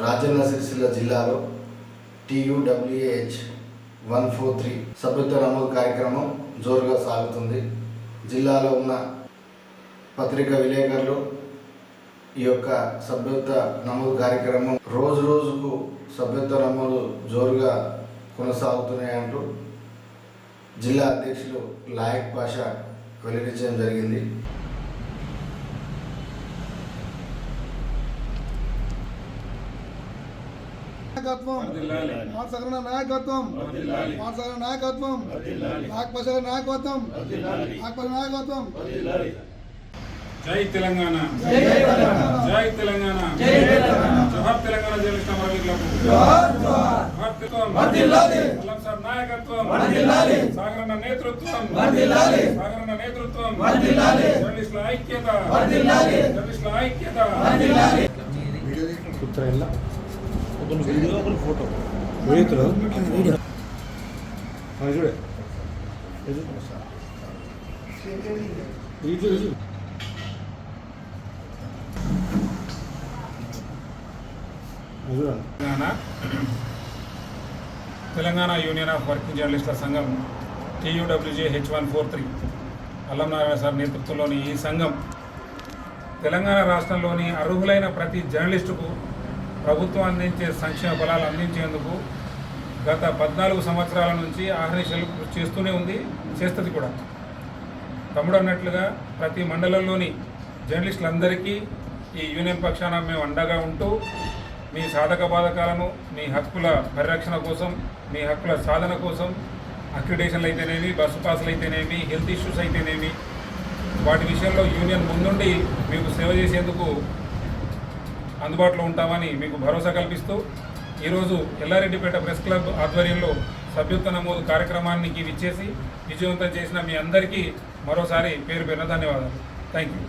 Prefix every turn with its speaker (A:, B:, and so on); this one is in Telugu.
A: రాజన్న సిరిసిల్ల జిల్లాలో TUWAH 143 సభ్యత్వ నమోదు కార్యక్రమం జోరుగా సాగుతుంది. జిల్లాలో ఉన్న పత్రికా విలేకరులు ఈ యొక్క సభ్యత్వ నమోదు కార్యక్రమం రోజుకు సభ్యత్వ నమోదు జోరుగా కొనసాగుతున్నాయంటూ జిల్లా అధ్యక్షులు లాయక్ పాషా వెల్లడించడం జరిగింది.
B: నాయకత్వం మానసగణ నాయకత్వం మానసగణ నాయకత్వం నాగపశ నాయకత్వం నాగపశ నాయకత్వం.
C: జై తెలంగాణ, జై తెలంగాణ, జోహార్ తెలంగాణ. జర్నలిస్ట్ అమరవీరులకు అల్లం సార్ నాయకత్వం, సాగరన్న నేతృత్వం, సాగరన్న నేతృత్వం, జర్నలిస్టుల ఐక్యత, జర్నలిస్టుల ఐక్యత.
D: Photo
C: Telangana union of working జర్నలిస్టుల సంఘం TUWAH 143 అల్లం నారాయణ సార్ నేతృత్వంలోని ఈ సంఘం తెలంగాణ రాష్ట్రంలోని అర్హులైన ప్రతి జర్నలిస్టుకు ప్రభుత్వం అందించే సంక్షేమ ఫలాలు అందించేందుకు గత 14 సంవత్సరాల నుంచి ఆహర్నిశలు కృషి చేస్తూనే ఉంది, చేస్తుంది కూడా. తమ్ముడు అన్నట్లుగా ప్రతి మండలంలోని జర్నలిస్టులందరికీ ఈ యూనియన్ పక్షాన మేము అండగా ఉంటూ మీ సాధక బాధకాలను, మీ హక్కుల పరిరక్షణ కోసం, మీ హక్కుల సాధన కోసం అక్రిడేషన్లు అయితేనేమి, బస్సు పాసులు అయితేనేమి, హెల్త్ ఇష్యూస్ అయితేనేమి, వాటి విషయంలో యూనియన్ ముందుండి మీకు సేవ చేసేందుకు అందుబాటులో ఉంటామని మీకు భరోసా కల్పిస్తూ ఈరోజు ఎల్లారెడ్డిపేట ప్రెస్ క్లబ్ ఆధ్వర్యంలో సభ్యత్వ నమోదు కార్యక్రమానికి విచ్చేసి విజయవంతం చేసిన మీ అందరికీ మరోసారి పేరు పేరున ధన్యవాదాలు. Thank you.